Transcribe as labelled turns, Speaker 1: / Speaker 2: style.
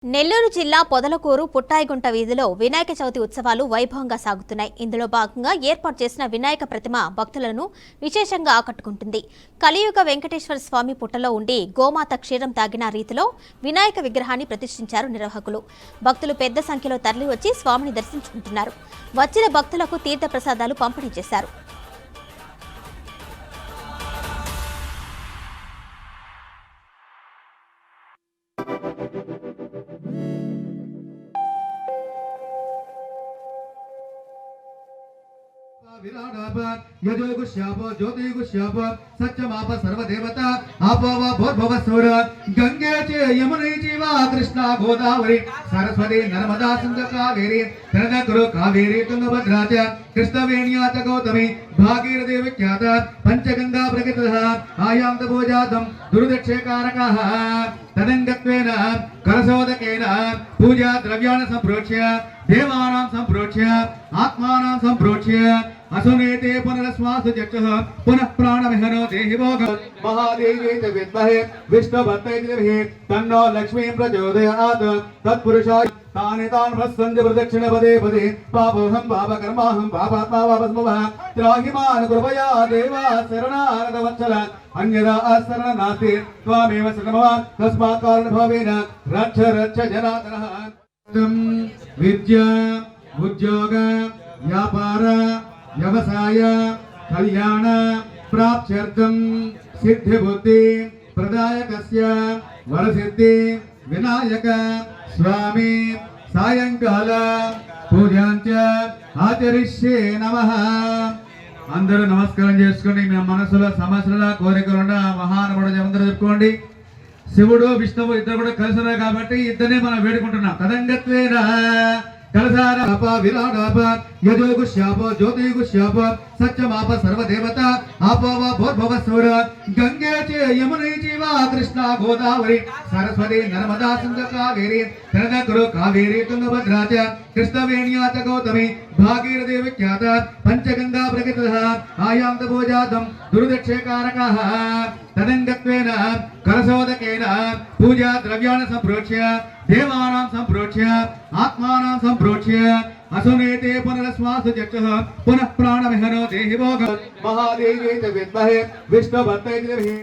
Speaker 1: నెల్లూరు జిల్లా పొదలకూరు పుట్టాయిగుంట వీధిలో వినాయక చవితి ఉత్సవాలు వైభవంగా సాగుతున్నాయి. ఇందులో భాగంగా ఏర్పాటు చేసిన వినాయక ప్రతిమ భక్తులను విశేషంగా ఆకట్టుకుంటుంది. కలియుగ వెంకటేశ్వర స్వామి పుట్టలో ఉండి గోమాత క్షీరం తాగిన రీతిలో వినాయక విగ్రహాన్ని ప్రతిష్ఠించారు నిర్వాహకులు. భక్తులు పెద్ద సంఖ్యలో తరలివచ్చి స్వామిని దర్శించుకుంటున్నారు. వచ్చిన భక్తులకు తీర్థ ప్రసాదాలు పంపిణీ చేశారు.
Speaker 2: यजोगुष्याप ज्योतिगुष्याप सत्यमाप सर्वदेवता आपो वा भूर्भुवः सूर गंगे च यमुने चैव कृष्णा गोदावरी सरस्वती नर्मदा सिन्धु कावेरी तनकुरु कावेरी तुंगभद्रा च कृष्णवेण्या च गौतमी भागीरथी विख्याता पंचगंगा प्रकृतः आयान्त पूजातं दुर्दक्षकारकः तदंगत्वेन करसोदकेन पूजा द्रव्याणि संप्रोक्ष्य देवानां संप्रोक्ष्य आत्मानां संप्रोक्ष्य असुनेते पुनरस्मासु चक्षुः पुनः प्राणविहरो देहि भोग महादेवी च विद्महे विष्णुभक्त्यै धीमहि तन्नो लक्ष्मी प्रचोदयात् तत्पुरुषाय तानि तान् भस्सञ्च प्रदक्षिण पदे पदे पापोऽहं पापकर्माहं पापात्मा पापस्मवः त्राहि मां कृपया देवा शरणागतवत्सल अन्यदा शरणं नास्ति त्वामेव शरणमव तस्मात् कारणभावेन रक्ष रक्ष जनार्दनः विद्या उद्योग व्यापार व्यवसाय कल्याण प्राप्त्यर्थं सिद्धि बुद्धि प्रदायकस्य वरसिद्धि विनायक स्वामी सायंकाल पूजांच आचरिष्ये नमः। అందరూ నమస్కారం చేసుకోండి. మీ మనసులో సమస్యల కోరికలున్న మహానుభావుడు జమందరూ చెప్పుకోండి. శివుడు విష్ణువు ఇద్దరు కూడా కలిసి ఉన్నారు కాబట్టి ఇద్దరిని మనం వేడుకుంటున్నాం. తదంగత్వేన कलसाराप विराडाप यजोगुष्याप ज्योतिगुष्याप सत्यमाप सर्वदेवता आपो वा भूर्भुवः सूर गंगे च यमुने चैव कृष्णा गोदावरी सरस्वती नर्मदा सिन्धु कावेरी तनकुरु कावेरी तुंगभद्रा च कृष्णवेण्या च गौतमी भागीरथी विख्याता पंचगंगा प्रकृतः आयान्त पूजातं दुर्दक्षकारकः तदंगत्वेन करसोदकेन पूजा द्रव्याणि संप्रोक्ष्य देवानां संप्रोक्ष्य आत्मानां संप्रोक्ष्य असुनेते पुनरस्मासु चक्षुः पुनः प्राणविहरो देहि भोग महादेवी च विद्महे विष्णुभक्त्यै धीमहि